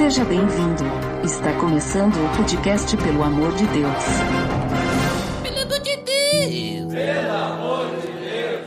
Seja bem-vindo. Está começando o podcast Pelo Amor de Deus. Pelo amor de Deus! Pelo amor de Deus!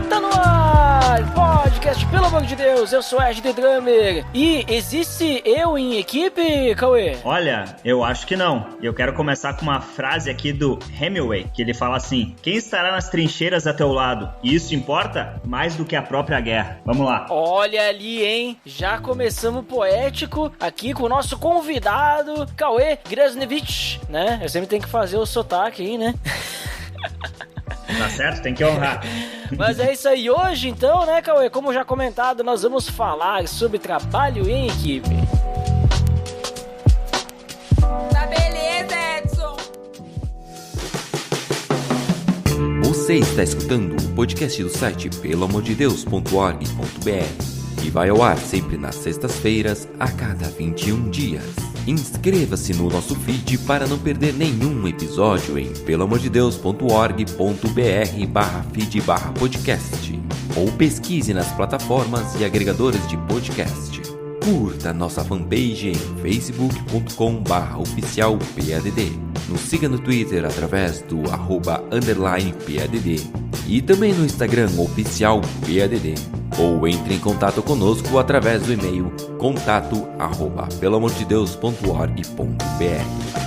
Tá no ar! Podcast Pelo Amor de Deus! Eu sou Ed The Drummer. E existe eu em equipe, Cauê? Olha, eu acho que não. Eu quero começar com uma frase aqui do Hemingway, que ele fala assim: quem estará nas trincheiras a teu lado? E isso importa mais do que a própria guerra. Vamos lá. Olha ali, hein? Já começamos poético aqui com o nosso convidado, Cauê Grasnevich, né? Eu sempre tenho que fazer o sotaque aí, né? Tá certo? Tem que honrar. Mas é isso aí. Hoje, então, né, Cauê? Como já comentado, nós vamos falar sobre trabalho em equipe. Tá beleza, Edson! Você está escutando o podcast do site peloamordedeus.org.br e vai ao ar sempre nas sextas-feiras, a cada 21 dias. Inscreva-se no nosso feed para não perder nenhum episódio em peloamordedeus.org.br/feed/podcast ou pesquise nas plataformas e agregadores de podcast. Curta nossa fanpage em facebook.com/oficialpadd. Nos siga no Twitter através do @_PADD e também no Instagram oficialpadd. Ou entre em contato conosco através do e-mail contato@peloamordedeus.org.br.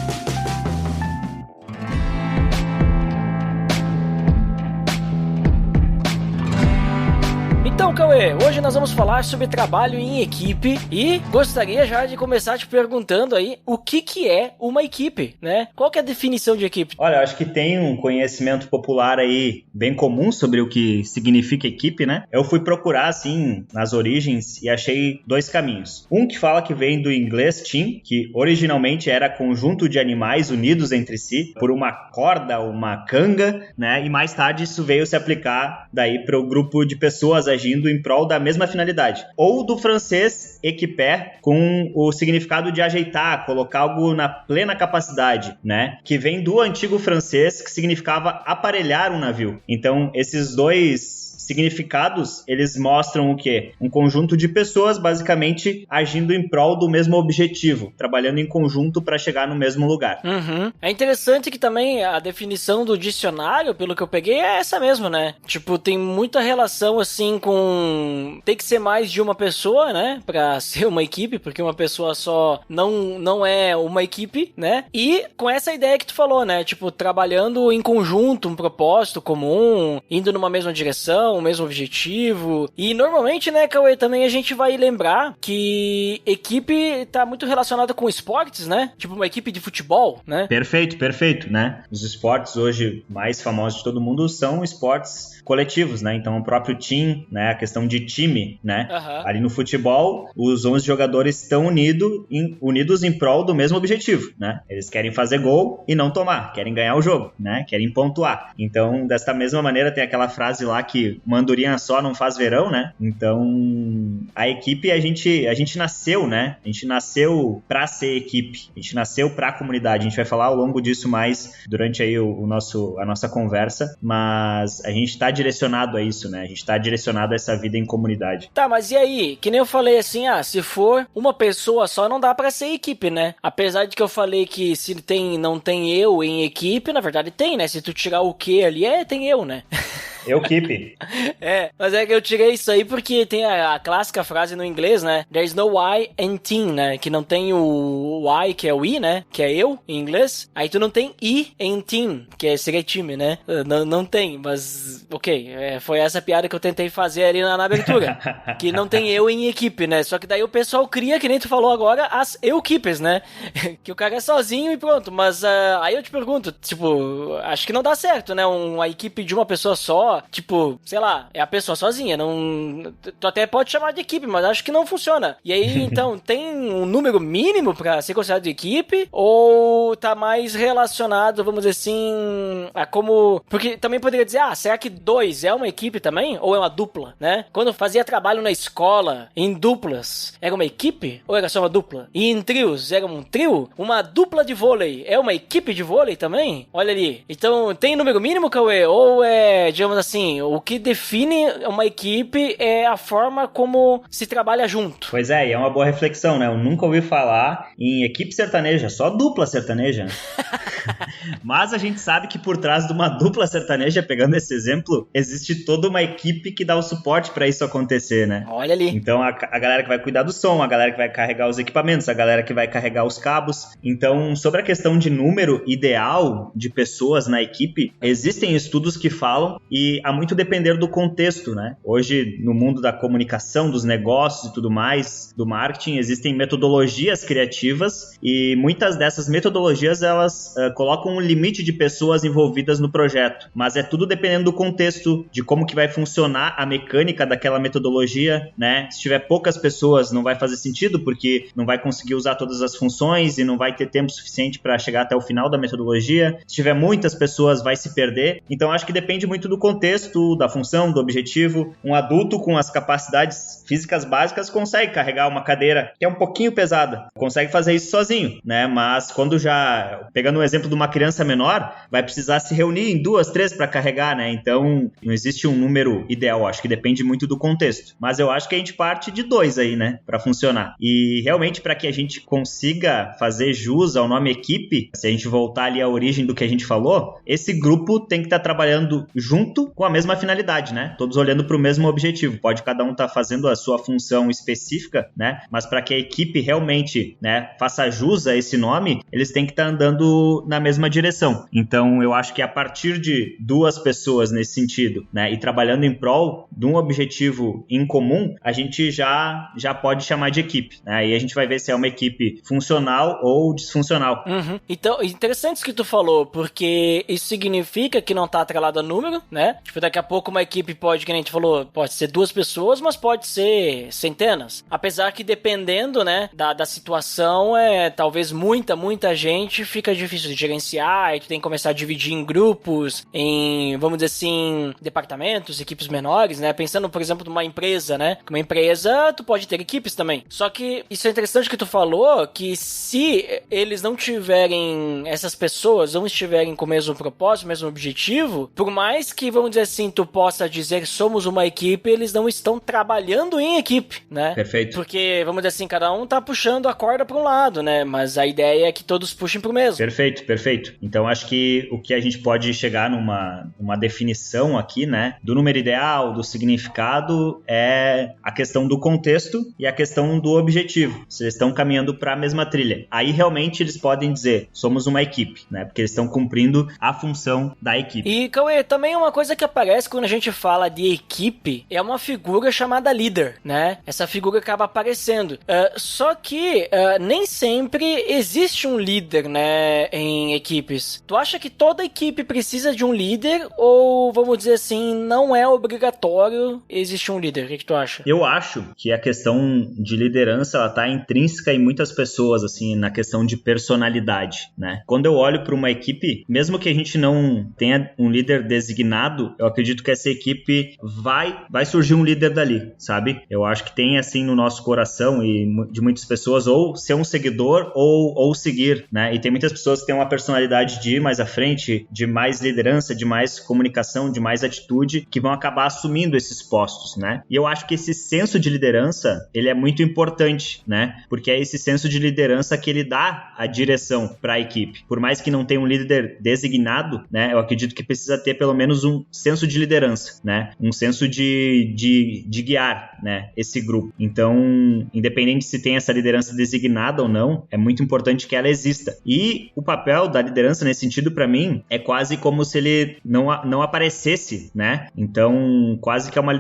Então, Cauê, hoje nós vamos falar sobre trabalho em equipe e gostaria já de começar te perguntando aí o que é uma equipe, né? Qual que é a definição de equipe? Olha, eu acho que tem um conhecimento popular aí bem comum sobre o que significa equipe, né? Eu fui procurar, assim, nas origens e achei dois caminhos. Um que fala que vem do inglês team, que originalmente era conjunto de animais unidos entre si por uma corda, uma canga, né? E mais tarde isso veio se aplicar daí para o grupo de pessoas agindo em prol da mesma finalidade. Ou do francês équipe, com o significado de ajeitar, colocar algo na plena capacidade, né? Que vem do antigo francês, que significava aparelhar um navio. Então, esses dois significados, eles mostram o quê? Um conjunto de pessoas, basicamente, agindo em prol do mesmo objetivo, trabalhando em conjunto para chegar no mesmo lugar. Uhum. É interessante que também a definição do dicionário, pelo que eu peguei, é essa mesmo, né? Tipo, tem muita relação, assim, com... Tem que ser mais de uma pessoa, né? Pra ser uma equipe, porque uma pessoa só não é uma equipe, né? E com essa ideia que tu falou, né? Tipo, trabalhando em conjunto, um propósito comum, indo numa mesma direção, o mesmo objetivo. E normalmente, né, Cauê, também a gente vai lembrar que equipe tá muito relacionada com esportes, né? Tipo uma equipe de futebol, né? Perfeito, né? Os esportes hoje mais famosos de todo mundo são esportes coletivos, né? Então o próprio team, né? A questão de time, né? Uhum. Ali no futebol, os 11 jogadores estão unidos em prol do mesmo objetivo, né? Eles querem fazer gol e não tomar, querem ganhar o jogo, né? Querem pontuar. Então, desta mesma maneira, tem aquela frase lá que uma andorinha só não faz verão, né? Então, a equipe, a gente nasceu, né? A gente nasceu pra ser equipe. A gente nasceu pra comunidade. A gente vai falar ao longo disso mais durante aí a nossa conversa, mas a gente tá direcionado a isso, né? A gente tá direcionado a essa vida em comunidade. Tá, mas e aí? Que nem eu falei assim, se for uma pessoa só, não dá pra ser equipe, né? Apesar de que eu falei que se não tem eu em equipe, na verdade tem, né? Se tu tirar o que ali, tem eu, né? Eu keep. Mas é que eu tirei isso aí porque tem a clássica frase no inglês, né? There's no I in team, né? Que não tem o I, que é o I, né? Que é eu, em inglês. Aí tu não tem I em team, que seria time, né? Não tem, mas... Ok, foi essa piada que eu tentei fazer ali na abertura. Que não tem eu em equipe, né? Só que daí o pessoal cria, que nem tu falou agora, as eu-keepers, né? Que o cara é sozinho e pronto. Mas aí eu te pergunto, tipo... Acho que não dá certo, né? Uma equipe de uma pessoa só, tipo, sei lá, é a pessoa sozinha, não... Tu até pode chamar de equipe, mas acho que não funciona. E aí, então, tem um número mínimo pra ser considerado de equipe? Ou tá mais relacionado, vamos dizer assim, a como... Porque também poderia dizer, será que 2 é uma equipe também? Ou é uma dupla, né? Quando eu fazia trabalho na escola, em duplas, era uma equipe? Ou era só uma dupla? E em trios, era um trio? Uma dupla de vôlei, é uma equipe de vôlei também? Olha ali. Então, tem número mínimo, Cauê? Ou é, digamos digamos assim, o que define uma equipe é a forma como se trabalha junto. Pois é, e é uma boa reflexão, né? Eu nunca ouvi falar em equipe sertaneja, só dupla sertaneja. Mas a gente sabe que por trás de uma dupla sertaneja, pegando esse exemplo, existe toda uma equipe que dá o suporte para isso acontecer, né? Olha ali. Então a galera que vai cuidar do som, a galera que vai carregar os equipamentos, a galera que vai carregar os cabos. Então, sobre a questão de número ideal de pessoas na equipe, existem estudos que falam e há muito depender do contexto, né? Hoje, no mundo da comunicação, dos negócios e tudo mais, do marketing, existem metodologias criativas e muitas dessas metodologias, elas colocam um limite de pessoas envolvidas no projeto, mas é tudo dependendo do contexto, de como que vai funcionar a mecânica daquela metodologia, né? Se tiver poucas pessoas, não vai fazer sentido, porque não vai conseguir usar todas as funções e não vai ter tempo suficiente para chegar até o final da metodologia. Se tiver muitas pessoas, vai se perder. Então, acho que depende muito do contexto, da função, do objetivo. Um adulto com as capacidades físicas básicas consegue carregar uma cadeira que é um pouquinho pesada, consegue fazer isso sozinho, né? Mas quando já, pegando um exemplo de uma criança menor, vai precisar se reunir em 2, 3 para carregar, né? Então, não existe um número ideal, acho que depende muito do contexto. Mas eu acho que a gente parte de 2 aí, né? Para funcionar. E realmente, para que a gente consiga fazer jus ao nome equipe, se a gente voltar ali à origem do que a gente falou, esse grupo tem que estar trabalhando junto com a mesma finalidade, né? Todos olhando para o mesmo objetivo. Pode cada um estar fazendo a sua função específica, né? Mas para que a equipe realmente, né, faça jus a esse nome, eles têm que estar andando na mesma direção. Então, eu acho que a partir de 2 pessoas nesse sentido, né, e trabalhando em prol de um objetivo em comum, a gente já pode chamar de equipe, né? Aí a gente vai ver se é uma equipe funcional ou disfuncional. Uhum. Então, interessante isso que tu falou, porque isso significa que não tá atrelado a número, né? Tipo, daqui a pouco uma equipe pode, que a gente falou, pode ser 2 pessoas, mas pode ser centenas. Apesar que dependendo, né, da situação, talvez muita gente fica difícil de gerenciar, e tu tem que começar a dividir em grupos, em, vamos dizer assim, departamentos, equipes menores, né? Pensando, por exemplo, numa empresa, né? Uma empresa, tu pode ter equipes também. Só que isso é interessante que tu falou, que se eles não tiverem, essas pessoas não estiverem com o mesmo propósito, o mesmo objetivo, por mais que, vamos dizer assim, tu possa dizer que somos uma equipe, eles não estão trabalhando em equipe, né? Perfeito. Porque, vamos dizer assim, cada um tá puxando a corda para um lado, né? Mas a ideia é que todos puxem pro mesmo. Perfeito. Então, acho que o que a gente pode chegar numa definição aqui, né, do número ideal, do significado, é a questão do contexto e a questão do objetivo. Se eles estão caminhando para a mesma trilha. Aí, realmente, eles podem dizer, somos uma equipe, né? Porque eles estão cumprindo a função da equipe. E, Cauê, também uma coisa que aparece quando a gente fala de equipe é uma figura chamada líder, né? Essa figura acaba aparecendo. Só que nem sempre existe um líder, né, em equipes. Tu acha que toda equipe precisa de um líder ou, vamos dizer assim, não é obrigatório existir um líder? O que tu acha? Eu acho que a questão de liderança, ela tá intrínseca em muitas pessoas, assim, na questão de personalidade, né? Quando eu olho para uma equipe, mesmo que a gente não tenha um líder designado, eu acredito que essa equipe vai surgir um líder dali, sabe? Eu acho que tem, assim, no nosso coração e de muitas pessoas, ou ser um seguidor ou seguir, né? E tem muitas pessoas que têm uma personalidade de ir mais à frente, de mais liderança, de mais comunicação, de mais atitude, que vão acabar assumindo esses postos, né? E eu acho que esse senso de liderança, ele é muito importante, né? Porque é esse senso de liderança que ele dá a direção para a equipe. Por mais que não tenha um líder designado, né? Eu acredito que precisa ter pelo menos um senso de liderança, né? Um senso de guiar, né? Esse grupo. Então, independente se tem essa liderança designada ou não, é muito importante que ela exista. E o papel da liderança nesse sentido, para mim, é quase como se ele não aparecesse, né? Então, quase que é uma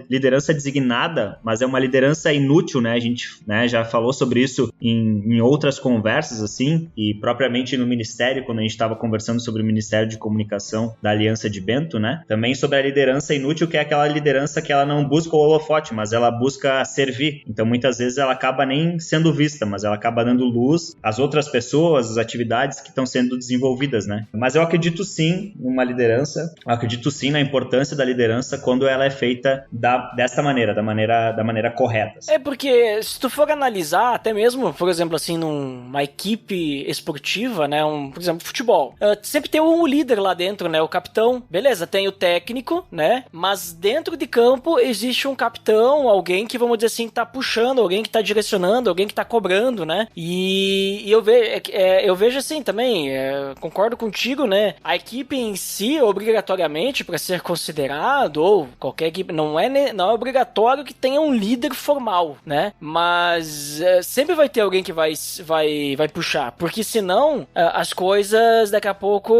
liderança designada, mas é uma liderança inútil, né? A gente, né, já falou sobre isso em outras conversas, assim, e propriamente no Ministério, quando a gente estava conversando sobre o Ministério de Comunicação da Aliança de Bento, né? Também sobre a liderança inútil, que é aquela liderança que ela não busca o holofote, mas ela busca servir. Então, muitas vezes ela acaba nem sendo vista, mas ela acaba dando luz às outras pessoas, às atividades que estão sendo sendo desenvolvidas, né? Mas eu acredito sim numa liderança, eu acredito sim na importância da liderança quando ela é feita desta maneira, da maneira correta. É porque se tu for analisar, até mesmo, por exemplo, assim, numa equipe esportiva, né, por exemplo, futebol, sempre tem um líder lá dentro, né, o capitão, beleza, tem o técnico, né, mas dentro de campo existe um capitão, alguém que, vamos dizer assim, tá puxando, alguém que tá direcionando, alguém que tá cobrando, né, e eu vejo assim também, concordo contigo, né, a equipe em si, obrigatoriamente, para ser considerado, ou qualquer equipe, não é obrigatório que tenha um líder formal, né, mas sempre vai ter alguém que vai puxar, porque senão as coisas daqui a pouco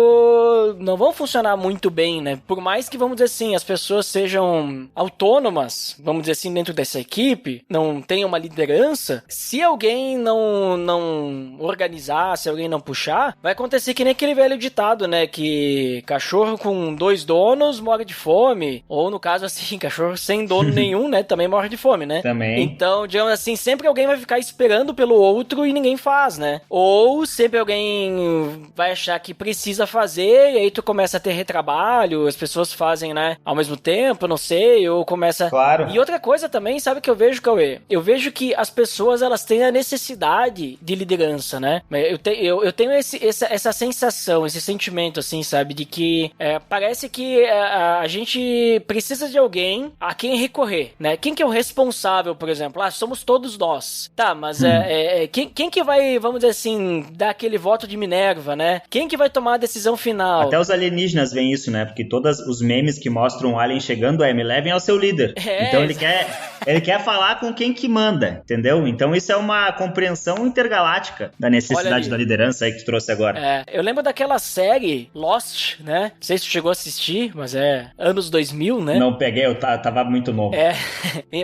não vão funcionar muito bem, né, por mais que, vamos dizer assim, as pessoas sejam autônomas, vamos dizer assim, dentro dessa equipe, não tenham uma liderança, se alguém não organizar, se alguém não puxar, vai acontecer que nem aquele velho ditado, né, que cachorro com 2 donos morre de fome, ou no caso assim, cachorro sem dono nenhum, né, também morre de fome, né? Também. Então, digamos assim, sempre alguém vai ficar esperando pelo outro e ninguém faz, né? Ou sempre alguém vai achar que precisa fazer e aí tu começa a ter retrabalho, as pessoas fazem, né, ao mesmo tempo, não sei, ou começa... Claro. E outra coisa também, sabe o que eu vejo, Cauê? Eu vejo que as pessoas, elas têm a necessidade de liderança, né? Eu tenho essa sensação, esse sentimento, assim, sabe? De que parece que a gente precisa de alguém a quem recorrer, né? Quem que é o responsável, por exemplo? Somos todos nós. Tá, mas quem que vai, vamos dizer assim, dar aquele voto de Minerva, né? Quem que vai tomar a decisão final? Até os alienígenas veem isso, né? Porque todos os memes que mostram o alien chegando me levem ao seu líder. Então ele quer falar com quem que manda, entendeu? Então isso é uma compreensão intergaláctica da necessidade da liderança aí que tu trouxe agora. Eu lembro daquela série Lost, né? Não sei se tu chegou a assistir, mas anos 2000, né? Não peguei, eu tava muito novo.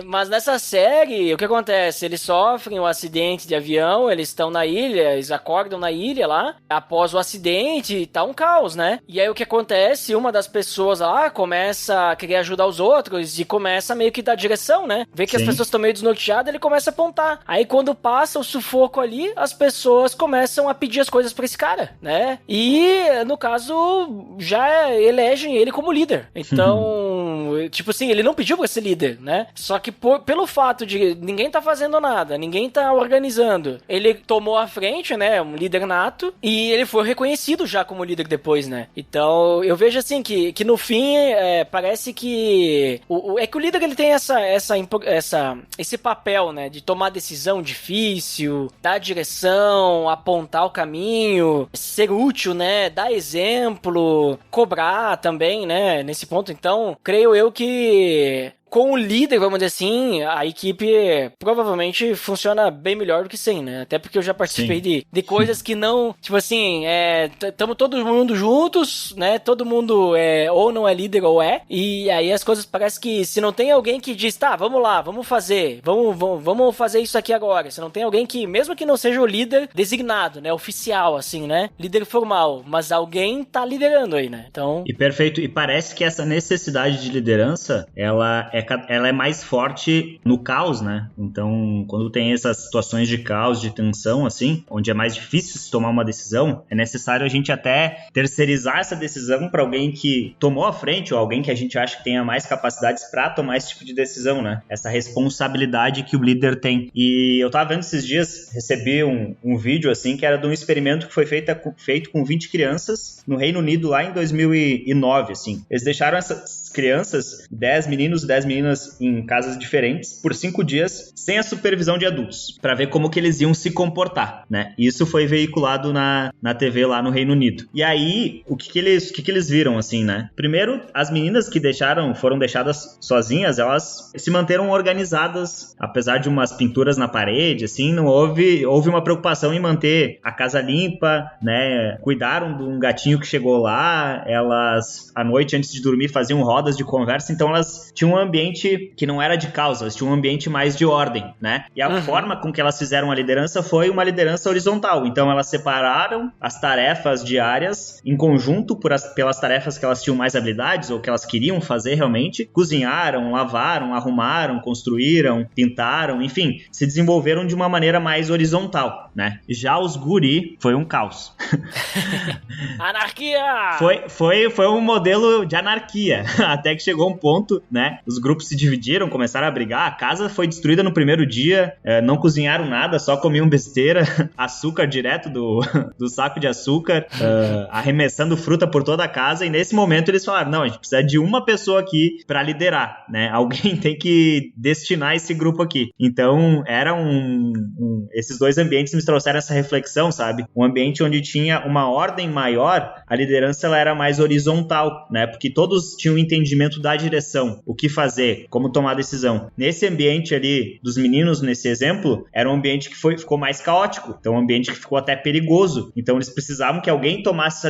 Mas nessa série, o que acontece? Eles sofrem um acidente de avião, eles estão na ilha, eles acordam na ilha lá, após o acidente, tá um caos, né? E aí o que acontece? Uma das pessoas lá começa a querer ajudar os outros e começa meio que dar direção, né? Vê que as pessoas estão meio desnorteadas, ele começa a apontar. Aí quando passa o sufoco ali, as pessoas começam a pedir as coisas pra esse cara, né? E, no caso, já elegem ele como líder. Então, tipo assim, ele não pediu pra ser líder, né? Só que pelo fato de ninguém tá fazendo nada, ninguém tá organizando, ele tomou a frente, né? Um líder nato, e ele foi reconhecido já como líder depois, né? Então, eu vejo assim que no fim, parece que que o líder, ele tem esse papel, né? De tomar decisão difícil, dar direção, apontar o caminho, ser útil, né? Dar exemplo, cobrar também, né? Nesse ponto, então, creio eu que com o líder, vamos dizer assim, a equipe provavelmente funciona bem melhor do que sem, né? Até porque eu já participei de coisas que não, tipo assim, estamos todo mundo juntos, né? Todo mundo ou não é líder ou e aí as coisas parece que se não tem alguém que diz, tá, vamos lá, vamos fazer isso aqui agora. Se não tem alguém que, mesmo que não seja o líder designado, né? Oficial, assim, né? Líder formal, mas alguém tá liderando aí, né? Então... E perfeito, e parece que essa necessidade de liderança, ela é mais forte no caos, né? Então, quando tem essas situações de caos, de tensão, assim, onde é mais difícil se tomar uma decisão, é necessário a gente até terceirizar essa decisão para alguém que tomou a frente, ou alguém que a gente acha que tenha mais capacidades para tomar esse tipo de decisão, né? Essa responsabilidade que o líder tem. E eu tava vendo esses dias, recebi um vídeo, assim, que era de um experimento que foi feito com 20 crianças no Reino Unido, lá em 2009, assim. Eles deixaram essas crianças, 10 meninos e 10 meninas em casas diferentes por 5 dias sem a supervisão de adultos, para ver como que eles iam se comportar, né? Isso foi veiculado na TV lá no Reino Unido. E aí, o que eles viram, assim, né? Primeiro, as meninas que foram deixadas sozinhas, elas se manteram organizadas, apesar de umas pinturas na parede, assim, não houve uma preocupação em manter a casa limpa, né? Cuidaram de um gatinho que chegou lá, elas, à noite, antes de dormir, faziam rodas de conversa, então elas tinham um ambiente ambiente que não era de causa, elas tinham um ambiente mais de ordem, né? E a forma com que elas fizeram a liderança foi uma liderança horizontal. Então elas separaram as tarefas diárias em conjunto pelas tarefas que elas tinham mais habilidades ou que elas queriam fazer realmente. Cozinharam, lavaram, arrumaram, construíram, pintaram, enfim, se desenvolveram de uma maneira mais horizontal, né? Já os guri foi um caos. Anarquia! Foi um modelo de anarquia, até que chegou um ponto, né? Os grupos se dividiram, começaram a brigar, a casa foi destruída no primeiro dia, não cozinharam nada, só comiam besteira, açúcar direto do saco de açúcar, arremessando fruta por toda a casa, e nesse momento eles falaram, não, a gente precisa de uma pessoa aqui pra liderar, né? Alguém tem que destinar esse grupo aqui. Então, era esses dois ambientes me trouxeram essa reflexão, sabe? Um ambiente onde tinha uma ordem maior, a liderança ela era mais horizontal, né? Porque todos tinham um entendimento da direção, o que fazer, como tomar decisão. Nesse ambiente ali dos meninos, nesse exemplo, era um ambiente que ficou mais caótico, então um ambiente que ficou até perigoso. Então eles precisavam que alguém tomasse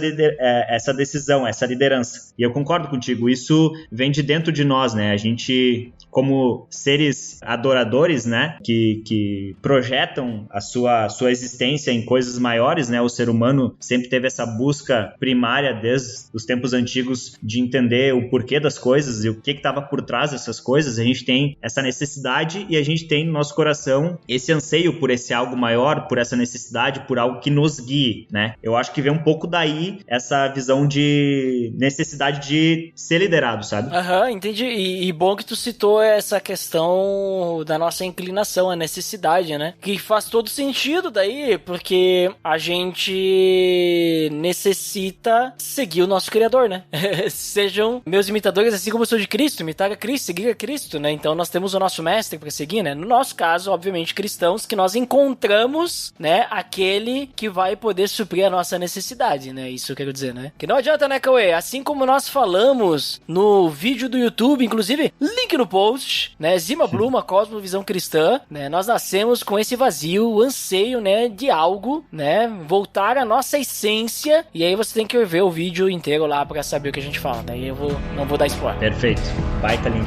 essa decisão, essa liderança. E eu concordo contigo, isso vem de dentro de nós, né? A gente, como seres adoradores, né? Que projetam a sua existência em coisas maiores, né? O ser humano sempre teve essa busca primária desde os tempos antigos de entender o porquê das coisas e o que estava por trás dessas coisas. A gente tem essa necessidade e a gente tem no nosso coração esse anseio por esse algo maior, por essa necessidade, por algo que nos guie, né? Eu acho que vem um pouco daí essa visão de necessidade de ser liderado, sabe? Entendi. E bom que tu citou essa questão da nossa inclinação, a necessidade, né? Que faz todo sentido daí, porque a gente necessita seguir o nosso Criador, né? Sejam meus imitadores, assim como eu sou de Cristo, imitar a Cristo, seguir a Cristo, né? Então nós temos o nosso mestre para seguir, né? No nosso caso, obviamente, cristãos, que nós encontramos, né? Aquele que vai poder suprir a nossa necessidade, né? Isso eu quero dizer, né? Que não adianta, né, Cauê? Assim como nós falamos no vídeo do YouTube, inclusive, link no post, né? Zima Bluma, Cosmovisão Cristã, né? Nós nascemos com esse vazio, o anseio, né? De algo, né? Voltar à nossa essência. E aí você tem que ver o vídeo inteiro lá pra saber o que a gente fala. Daí eu não vou dar spoiler. Perfeito. Baita link.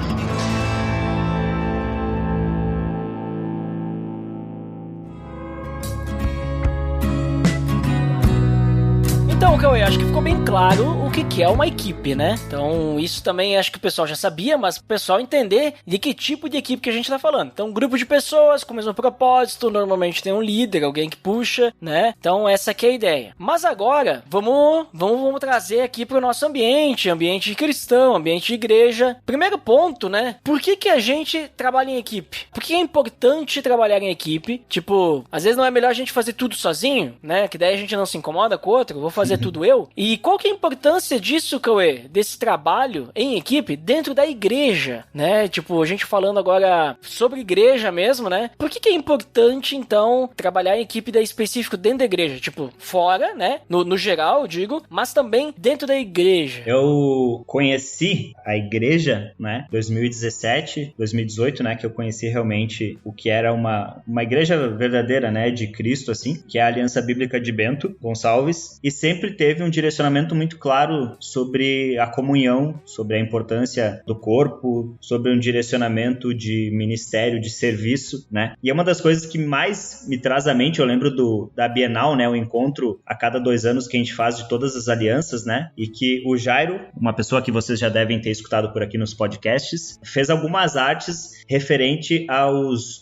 Então, Cauê, acho que ficou bem claro o que é uma equipe, né? Então, isso também acho que o pessoal já sabia, mas o pessoal entender de que tipo de equipe que a gente tá falando. Então, um grupo de pessoas com o mesmo propósito, normalmente tem um líder, alguém que puxa, né? Então, essa aqui é a ideia. Mas agora, vamos trazer aqui pro nosso ambiente cristão, ambiente de igreja. Primeiro ponto, né? Por que a gente trabalha em equipe? Por que é importante trabalhar em equipe? Tipo, às vezes não é melhor a gente fazer tudo sozinho, né? Que daí a gente não se incomoda com o outro, vou fazer tudo eu. E qual que é a importância disso, Cauê? Desse trabalho em equipe dentro da igreja, né? Tipo, a gente falando agora sobre igreja mesmo, né? Por que é importante, então, trabalhar em equipe daí específico dentro da igreja? Tipo, fora, né? No geral, eu digo, mas também dentro da igreja. Eu conheci a igreja, né? 2017, 2018, né? Que eu conheci realmente o que era uma igreja verdadeira, né? De Cristo, assim, que é a Aliança Bíblica de Bento Gonçalves, e sempre teve um direcionamento muito claro sobre a comunhão, sobre a importância do corpo, sobre um direcionamento de ministério, de serviço, né? E é uma das coisas que mais me traz à mente, eu lembro da Bienal, né? O encontro a cada 2 anos que a gente faz de todas as alianças, né? E que o Jairo, uma pessoa que vocês já devem ter escutado por aqui nos podcasts, fez algumas artes referente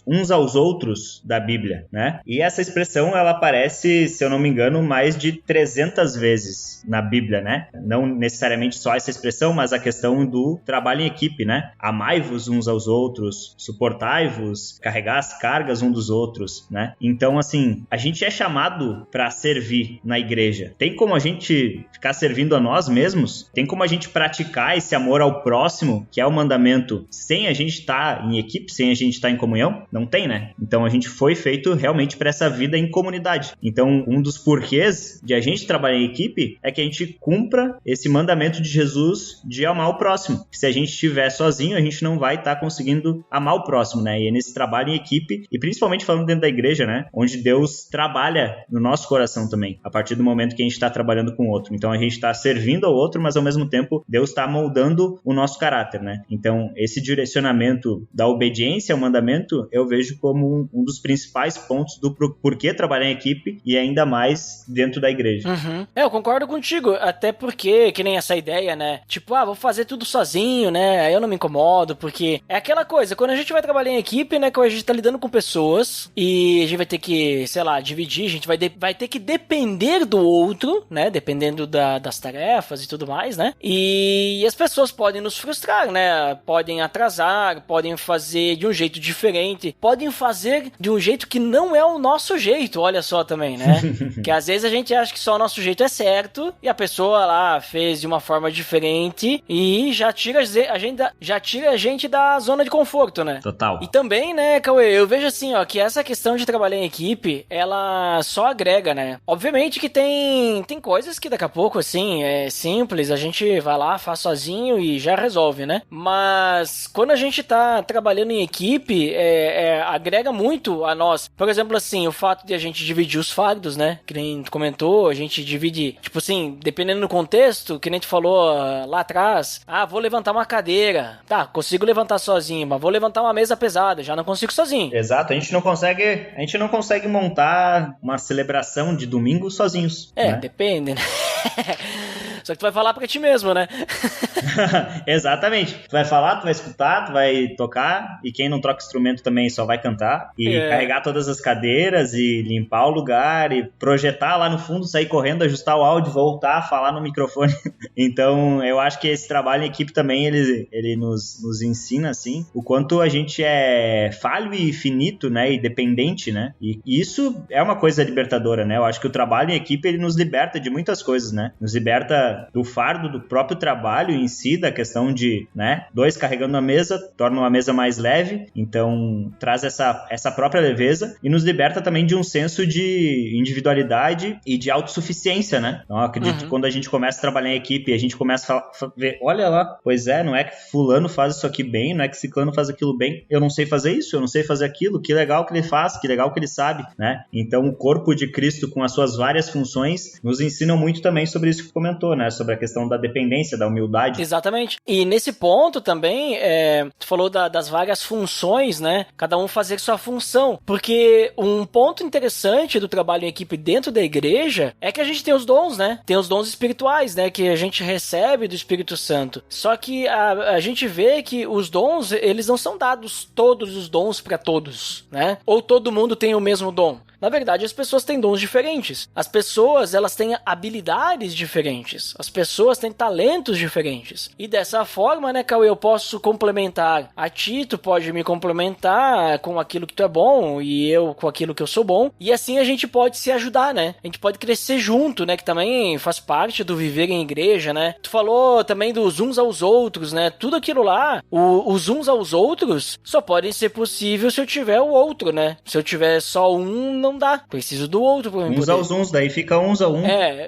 uns aos outros da Bíblia, né? E essa expressão, ela aparece, se eu não me engano, mais de 300 vezes na Bíblia, né? Não necessariamente só essa expressão, mas a questão do trabalho em equipe, né? Amai-vos uns aos outros, suportai-vos, carregar as cargas uns dos outros, né? Então, assim, a gente é chamado para servir na igreja. Tem como a gente ficar servindo a nós mesmos? Tem como a gente praticar esse amor ao próximo, que é o mandamento, sem a gente estar em equipe, sem a gente estar em comunhão? Não tem, né? Então, a gente foi feito realmente para essa vida em comunidade. Então, um dos porquês de a gente trabalhar trabalha em equipe é que a gente cumpra esse mandamento de Jesus de amar o próximo. Se a gente estiver sozinho, a gente não vai estar conseguindo amar o próximo, né? E é nesse trabalho em equipe, e principalmente falando dentro da igreja, né? Onde Deus trabalha no nosso coração também, a partir do momento que a gente está trabalhando com o outro. Então a gente está servindo ao outro, mas ao mesmo tempo Deus está moldando o nosso caráter, né? Então esse direcionamento da obediência ao mandamento, eu vejo como um dos principais pontos do porquê trabalhar em equipe, e ainda mais dentro da igreja. Eu concordo contigo, até porque, que nem essa ideia, né? Tipo, vou fazer tudo sozinho, né? Aí eu não me incomodo, porque é aquela coisa, quando a gente vai trabalhar em equipe, né? Quando a gente tá lidando com pessoas e a gente vai ter que, sei lá, dividir, a gente vai ter que depender do outro, né? Dependendo das tarefas e tudo mais, né? E as pessoas podem nos frustrar, né? Podem atrasar, podem fazer de um jeito diferente, podem fazer de um jeito que não é o nosso jeito, olha só também, né? Que às vezes a gente acha que só o nosso jeito é certo e a pessoa lá fez de uma forma diferente e já tira a gente da zona de conforto, né? Total. E também, né, Cauê, eu vejo assim, ó, que essa questão de trabalhar em equipe, ela só agrega, né? Obviamente que tem coisas que daqui a pouco, assim, é simples, a gente vai lá, faz sozinho e já resolve, né? Mas quando a gente tá trabalhando em equipe, agrega muito a nós. Por exemplo, assim, o fato de a gente dividir os fardos, né? Que nem tu comentou, a gente divide, tipo assim, dependendo do contexto, que nem tu falou lá atrás, vou levantar uma cadeira. Tá, consigo levantar sozinho, mas vou levantar uma mesa pesada, já não consigo sozinho. Exato, a gente não consegue montar uma celebração de domingo sozinhos. Né? Depende, né? Só que tu vai falar pra ti mesmo, né? Exatamente. Tu vai falar, tu vai escutar, tu vai tocar, e quem não troca instrumento também só vai cantar, e carregar todas as cadeiras, e limpar o lugar, e projetar lá no fundo, sair correndo, ajustar o áudio, voltar, falar no microfone. Então, eu acho que esse trabalho em equipe também, ele nos ensina, assim, o quanto a gente é falho e finito, né, e dependente, né? E isso é uma coisa libertadora, né? Eu acho que o trabalho em equipe, ele nos liberta de muitas coisas, né? Nos liberta do fardo do próprio trabalho em si, da questão de, né, dois carregando a mesa, torna uma mesa mais leve, então traz essa própria leveza e nos liberta também de um senso de individualidade e de autossuficiência, né? Então eu acredito que quando a gente começa a trabalhar em equipe, a gente começa a ver, olha lá, pois não é que fulano faz isso aqui bem, não é que ciclano faz aquilo bem, eu não sei fazer isso, eu não sei fazer aquilo, que legal que ele faz, que legal que ele sabe, né? Então o corpo de Cristo com as suas várias funções nos ensinam muito também sobre isso que comentou, né? Sobre a questão da dependência, da humildade. Exatamente. E nesse ponto também, tu falou das várias funções, né? Cada um fazer sua função. Porque um ponto interessante do trabalho em equipe dentro da igreja é que a gente tem os dons, né? Tem os dons espirituais, né? Que a gente recebe do Espírito Santo. Só que a gente vê que os dons, eles não são dados todos os dons para todos, né? Ou todo mundo tem o mesmo dom. Na verdade, as pessoas têm dons diferentes. As pessoas, elas têm habilidades diferentes. As pessoas têm talentos diferentes. E dessa forma, né, Cauê, eu posso complementar a ti, tu pode me complementar com aquilo que tu é bom e eu com aquilo que eu sou bom. E assim a gente pode se ajudar, né? A gente pode crescer junto, né? Que também faz parte do viver em igreja, né? Tu falou também dos uns aos outros, né? Tudo aquilo lá, os uns aos outros, só podem ser possível se eu tiver o outro, né? Se eu tiver só um, não dá. Preciso do outro pra mim uns aos uns, daí fica uns a um.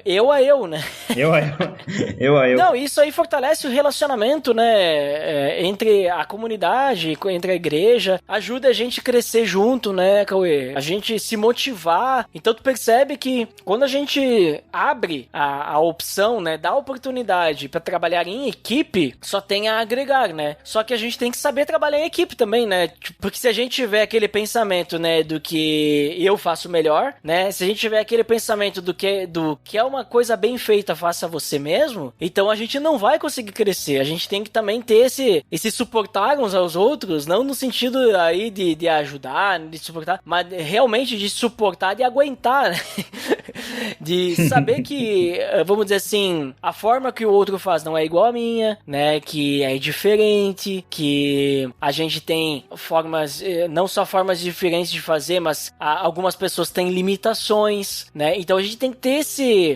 Eu a eu, né? Eu a eu. Não, isso aí fortalece o relacionamento, né? Entre a comunidade, entre a igreja. Ajuda a gente a crescer junto, né, Cauê? A gente se motivar. Então tu percebe que quando a gente abre a opção, né? Dá a oportunidade pra trabalhar em equipe, só tem a agregar, né? Só que a gente tem que saber trabalhar em equipe também, né? Porque se a gente tiver aquele pensamento, né? Do que eu faço melhor, né? Se a gente tiver aquele pensamento do que é uma coisa bem feita, faça você mesmo, então a gente não vai conseguir crescer. A gente tem que também ter esse suportar uns aos outros, não no sentido aí de ajudar, de suportar, mas realmente de suportar, de aguentar, né? De saber que, vamos dizer assim, a forma que o outro faz não é igual a minha, né? Que é diferente, que a gente tem formas, não só formas diferentes de fazer, mas algumas pessoas têm limitações, né? Então a gente tem que ter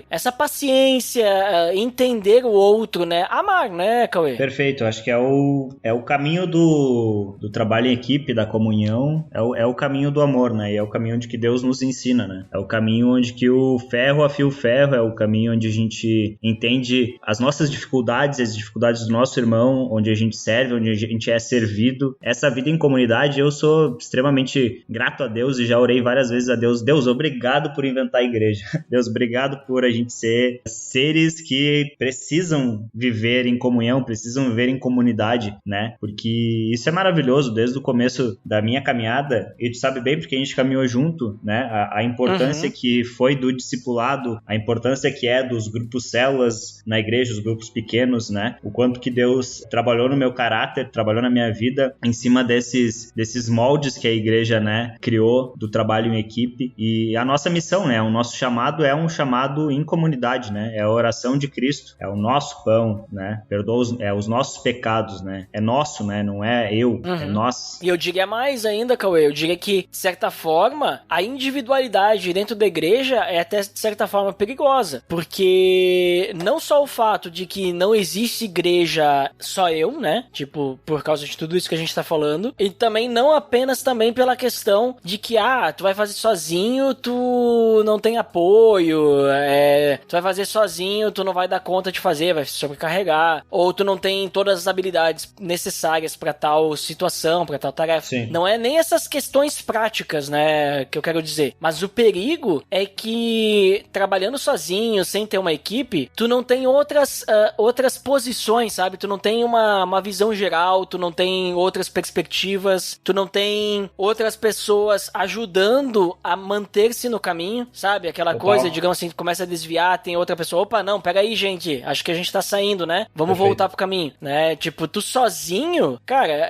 essa paciência, entender o outro, né? Amar, né, Cauê? Perfeito, acho que é o caminho do trabalho em equipe, da comunhão, é o caminho do amor, né? E é o caminho onde que Deus nos ensina, né? É o caminho onde que o ferro ferro afia o ferro, é o caminho onde a gente entende as nossas dificuldades, as dificuldades do nosso irmão, onde a gente serve, onde a gente é servido. Essa vida em comunidade, eu sou extremamente grato a Deus e já orei várias vezes a Deus. Deus, obrigado por inventar a igreja. Deus, obrigado por a gente ser seres que precisam viver em comunhão, precisam viver em comunidade, né? Porque isso é maravilhoso desde o começo da minha caminhada, e tu sabe bem porque a gente caminhou junto, né? A importância que foi do discipulado, a importância que é dos grupos células na igreja, os grupos pequenos, né? O quanto que Deus trabalhou no meu caráter, trabalhou na minha vida em cima desses moldes que a igreja, né, criou do trabalho em equipe. E a nossa missão, né? O nosso chamado é um chamado em comunidade, né? É a oração de Cristo, é o nosso pão, né? Perdoa os nossos pecados, né? É nosso, né? Não é eu, é nós. E eu diria mais ainda, Cauê, eu diria que, de certa forma, a individualidade dentro da igreja é até, de certa forma, perigosa, porque não só o fato de que não existe igreja só eu, né? Tipo, por causa de tudo isso que a gente tá falando, e também não apenas também pela questão de que, tu vai fazer sozinho, tu não tem apoio, tu vai fazer sozinho, tu não vai dar conta de fazer, vai se sobrecarregar, ou tu não tem todas as habilidades necessárias pra tal situação, pra tal tarefa. Sim. Não é nem essas questões práticas, né, que eu quero dizer, mas o perigo é que trabalhando sozinho, sem ter uma equipe, tu não tem outras posições, sabe? Tu não tem uma visão geral, tu não tem outras perspectivas, tu não tem outras pessoas ajudando a manter-se no caminho, sabe? Aquela coisa, digamos assim, começa a desviar, tem outra pessoa, opa, não, pega aí, gente, acho que a gente tá saindo, né? Vamos voltar pro caminho, né? Tipo, tu sozinho, cara,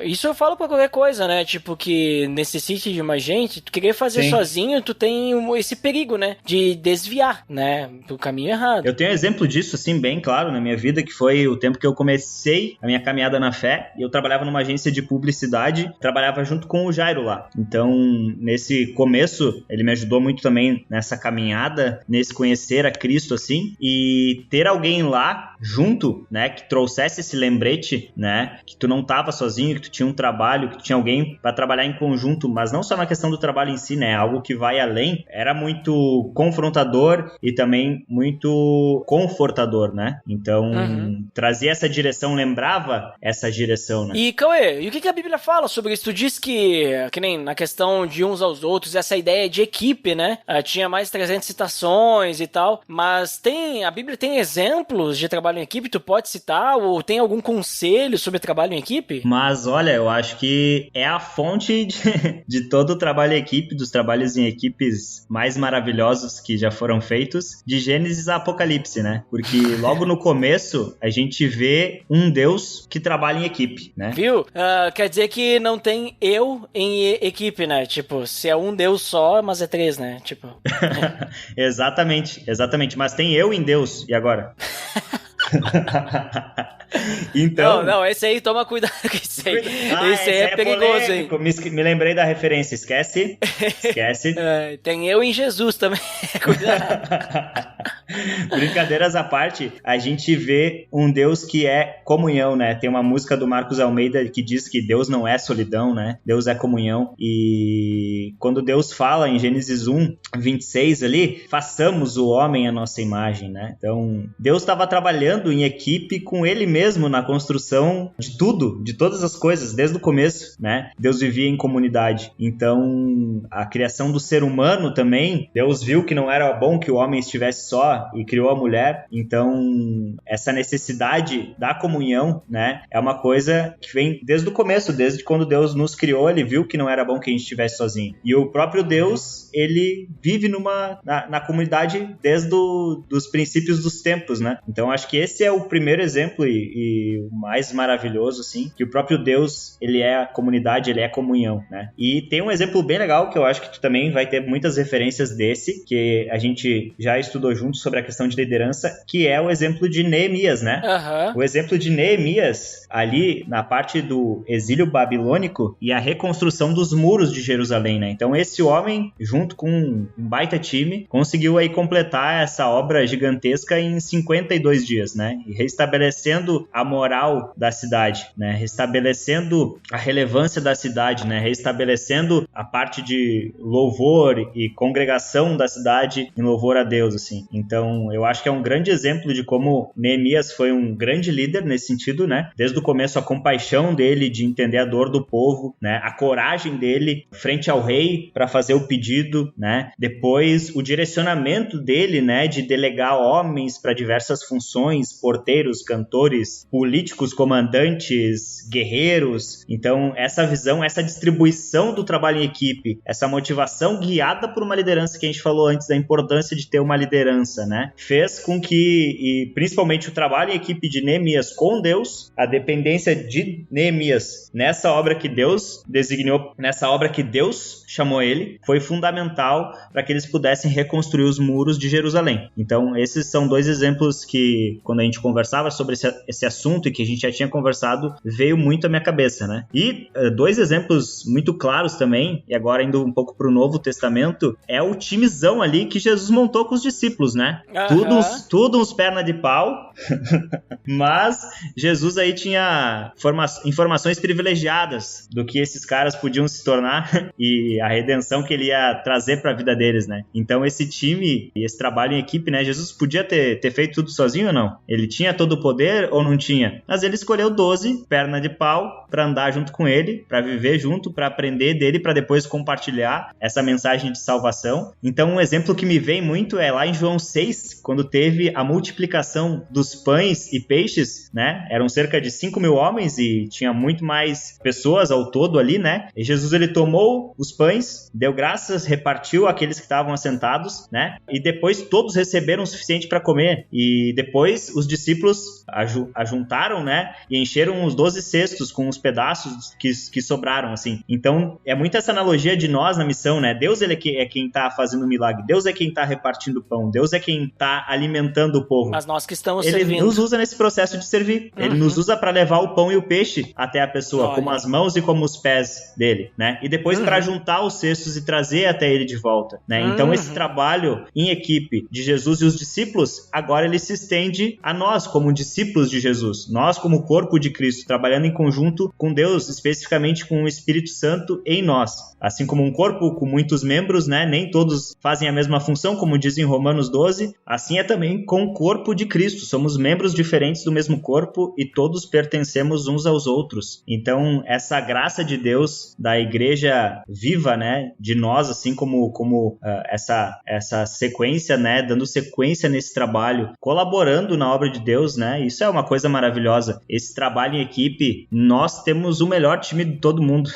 isso eu falo pra qualquer coisa, né? Tipo, que necessite de mais gente, tu querer fazer sozinho, tu tem esse perigo, né? De desviar, né? Pro caminho errado. Eu tenho um exemplo disso, assim, bem claro na minha vida, que foi o tempo que eu comecei a minha caminhada na fé, e eu trabalhava numa agência de publicidade, trabalhava junto com o Jairo lá. Então, nesse começo, ele me ajudou muito também nessa caminhada, nesse conhecer a Cristo, assim, e ter alguém lá junto, né, que trouxesse esse lembrete, né, que tu não tava sozinho, que tu tinha um trabalho, que tu tinha alguém para trabalhar em conjunto, mas não só na questão do trabalho em si, né, algo que vai além, era muito confrontador e também muito confortador, né, então trazia essa direção, lembrava essa direção, né. E, Cauê, e o que a Bíblia fala sobre isso? Tu diz que nem na questão de uns aos outros, essa ideia de equipe, né, tinha mais 300 citações e tal, mas a Bíblia tem exemplos de trabalho em equipe, tu pode citar, ou tem algum conselho sobre trabalho em equipe? Mas, olha, eu acho que é a fonte de todo o trabalho em equipe, dos trabalhos em equipes mais maravilhosos que já foram feitos, de Gênesis a Apocalipse, né? Porque logo no começo, a gente vê um Deus que trabalha em equipe, né? Viu? Quer dizer que não tem eu em equipe, né? Tipo, se é um Deus só, mas é 3, né? Tipo... Exatamente. Mas tem eu em Deus, e agora? Então... Não, esse aí toma cuidado com isso aí. Esse aí é perigoso, hein? Me lembrei da referência, esquece. Tem eu em Jesus também, cuidado. Brincadeiras à parte, a gente vê um Deus que é comunhão, né? Tem uma música do Marcos Almeida que diz que Deus não é solidão, né? Deus é comunhão. E quando Deus fala em Gênesis 1:26 ali, façamos o homem à nossa imagem, né? Então, Deus estava trabalhando em equipe com ele mesmo na construção de tudo, de todas as coisas, desde o começo, né? Deus vivia em comunidade. Então, a criação do ser humano também, Deus viu que não era bom que o homem estivesse só e criou a mulher. Então, essa necessidade da comunhão, né, é uma coisa que vem desde o começo, desde quando Deus nos criou, ele viu que não era bom que a gente estivesse sozinho. E o próprio Deus, ele vive na comunidade desde dos princípios dos tempos, né? Então, acho que esse é o primeiro exemplo e o mais maravilhoso, assim, que o próprio Deus, ele é a comunidade, ele é a comunhão, né? E tem um exemplo bem legal que eu acho que tu também vai ter muitas referências desse, que a gente já estudou juntos sobre a questão de liderança, que é o exemplo de Neemias, né? O exemplo de Neemias, ali na parte do exílio babilônico e a reconstrução dos muros de Jerusalém, né? Então esse homem, junto com um baita time, conseguiu aí completar essa obra gigantesca em 52 dias, né? E restabelecendo a moral da cidade, né? Restabelecendo a relevância da cidade, né? Restabelecendo a parte de louvor e congregação da cidade em louvor a Deus, assim. Então, eu acho que é um grande exemplo de como Neemias foi um grande líder nesse sentido, né? Desde o começo, a compaixão dele de entender a dor do povo, né? A coragem dele frente ao rei para fazer o pedido, né? Depois, o direcionamento dele, né? De delegar homens para diversas funções, porteiros, cantores, políticos, comandantes, guerreiros. Então, essa visão, essa distribuição do trabalho em equipe, essa motivação guiada por uma liderança que a gente falou antes da importância de ter uma liderança, né? Fez com que, e principalmente o trabalho em equipe de Neemias com Deus, a dependência de Neemias nessa obra que Deus designou, nessa obra que Deus chamou ele, foi fundamental para que eles pudessem reconstruir os muros de Jerusalém. Então, esses são dois exemplos que, quando a gente conversava sobre esse assunto e que a gente já tinha conversado, veio muito à minha cabeça, né? E dois exemplos muito claros também, e agora indo um pouco para o Novo Testamento, é o timezão ali que Jesus montou com os discípulos, né? Tudo uns perna de pau, mas Jesus aí tinha informações privilegiadas do que esses caras podiam se tornar e a redenção que ele ia trazer para a vida deles, né? Então esse time e esse trabalho em equipe, né? Jesus podia ter feito tudo sozinho ou não? Ele tinha todo o poder ou não tinha? Mas ele escolheu 12 perna de pau para andar junto com ele, para viver junto, para aprender dele, para depois compartilhar essa mensagem de salvação. Então um exemplo que me vem muito é lá em João 6, quando teve a multiplicação dos pães e peixes, né? Eram cerca de 5.000 homens e tinha muito mais pessoas ao todo ali, né? E Jesus, ele tomou os pães, deu graças, repartiu aqueles que estavam assentados, né? E depois todos receberam o suficiente para comer. E depois os discípulos ajuntaram, né? E encheram os 12 cestos com os pedaços que sobraram, assim. Então, é muito essa analogia de nós na missão, né? Deus, ele é quem tá fazendo o milagre. Deus é quem tá repartindo o pão. Deus é quem tá alimentando o povo. Mas nós que estamos servindo. Ele nos usa nesse processo de servir. Ele nos usa para levar o pão e o peixe até a pessoa, como as mãos e como os pés dele, né? E depois para juntar os cestos e trazer até ele de volta, né? Então, esse trabalho em equipe de Jesus e os discípulos, agora ele se estende a nós como discípulos de Jesus. Nós como corpo de Cristo, trabalhando em conjunto com Deus, especificamente com o Espírito Santo em nós. Assim como um corpo com muitos membros, né? Nem todos fazem a mesma função, como diz em Romanos 12. Assim é também com o corpo de Cristo. Somos membros diferentes do mesmo corpo e todos pertencemos uns aos outros. Então, essa graça de Deus, da igreja viva, né? De nós, assim como essa sequência, né? Dando sequência nesse trabalho, colaborando na obra de Deus, né? Isso é uma coisa maravilhosa. Esse trabalho em equipe, nós temos o melhor time de todo mundo.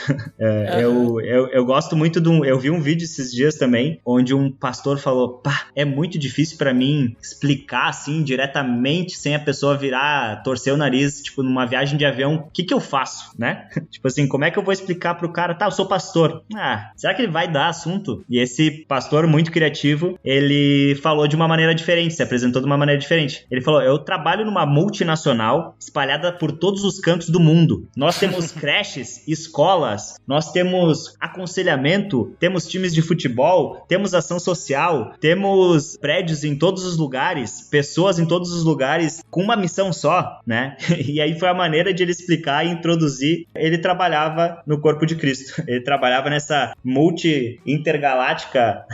Eu gosto muito eu vi um vídeo esses dias também, onde um pastor falou, é muito difícil pra mim explicar, assim, diretamente, sem a pessoa torcer o nariz, tipo, numa viagem de avião, o que eu faço, né? Tipo assim, como é que eu vou explicar pro cara, eu sou pastor. Será que ele vai dar assunto? E esse pastor muito criativo, ele falou de uma maneira diferente, se apresentou de uma maneira diferente. Ele falou, eu trabalho numa multinacional espalhada por todos os cantos do mundo. Nós temos creches, escolas, nós temos aconselhamento, temos times de futebol, temos ação social, temos prédios em todos os lugares, pessoas em todos os lugares, com uma missão só, né? E aí foi a maneira de ele explicar e introduzir. Ele trabalhava no corpo de Cristo. Ele trabalhava nessa multi-intergaláctica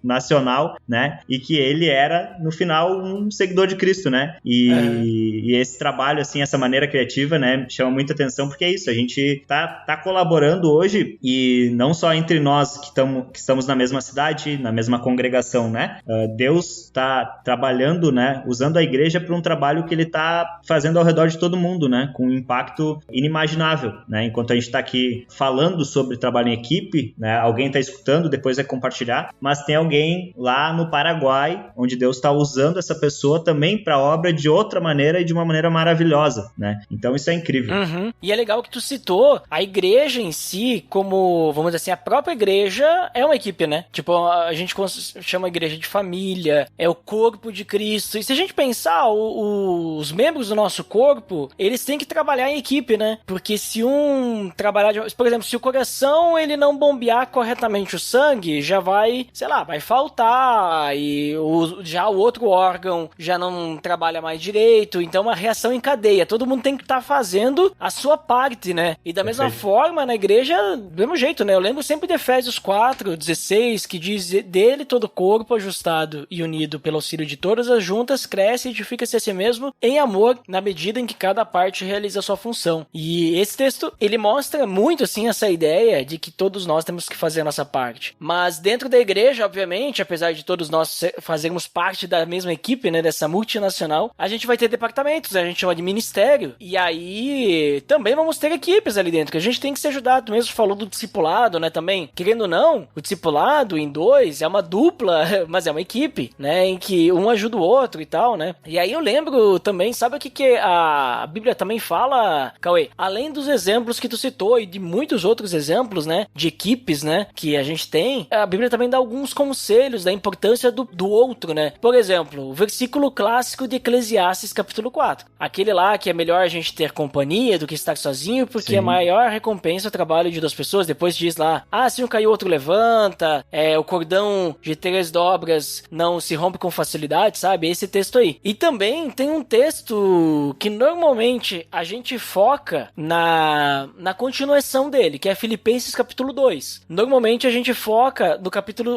nacional, né? E que ele era, no final, um seguidor de Cristo, né? E esse trabalho, assim, essa maneira criativa, né? Chama muita atenção, porque é isso, a gente tá colaborando hoje, e não só entre nós que estamos na mesma cidade, na mesma congregação, né? Deus está trabalhando, né? Usando a igreja para um trabalho que ele está fazendo ao redor de todo mundo, né? Com um impacto inimaginável, né? Enquanto a gente está aqui falando sobre trabalho em equipe, né? Alguém está escutando, depois vai compartilhar, mas tem alguém lá no Paraguai, onde Deus está usando essa pessoa também para a obra de outra maneira e de uma maneira maravilhosa, né? Então isso é incrível. E é legal que tu citou a igreja em si, como, vamos dizer assim, a própria igreja é uma equipe, né? Tipo, a gente chama a igreja de família, é o corpo de Cristo. E se a gente pensar, os membros do nosso corpo, eles têm que trabalhar em equipe, né? Porque se um trabalhar, por exemplo, se o coração ele não bombear corretamente o sangue, já vai, sei lá, vai faltar, e já o outro órgão já não trabalha mais direito, então uma reação em cadeia. Todo mundo tem que estar fazendo a sua parte, né? E da mesma forma, na igreja, do mesmo jeito, né? Eu lembro sempre de Efésios 4:16, que diz: dele todo o corpo ajustado e unido pelo auxílio de todas as juntas, cresce e edifica-se a si mesmo em amor, na medida em que cada parte realiza a sua função. E esse texto, ele mostra muito, assim, essa ideia de que todos nós temos que fazer a nossa parte. Mas dentro da igreja, obviamente, apesar de todos nós fazermos parte da mesma equipe, né, dessa multinacional, a gente vai ter departamentos, a gente chama de ministério, e aí também vamos ter equipes ali dentro, que a gente tem que se ajudar. Tu mesmo falou do discipulado, né, também. Querendo ou não, o discipulado em dois é uma dupla, mas é uma equipe, né, em que um ajuda o outro e tal, né. E aí eu lembro também, sabe o que a Bíblia também fala, Cauê? Além dos exemplos que tu citou e de muitos outros exemplos, né, de equipes, né, que a gente tem, a Bíblia também dá alguns conselhos da importância do outro, né. Por exemplo, o versículo clássico de Eclesiastes, capítulo 4. Aquele lá que é melhor a gente ter companhia do que estar sozinho, porque a maior recompensa é o trabalho de duas pessoas. Depois diz lá, se um caiu, outro levanta, o cordão de 3 dobras não se rompe com facilidade, sabe? Esse texto aí. E também tem um texto que normalmente a gente foca na continuação dele, que é Filipenses capítulo 2. Normalmente a gente foca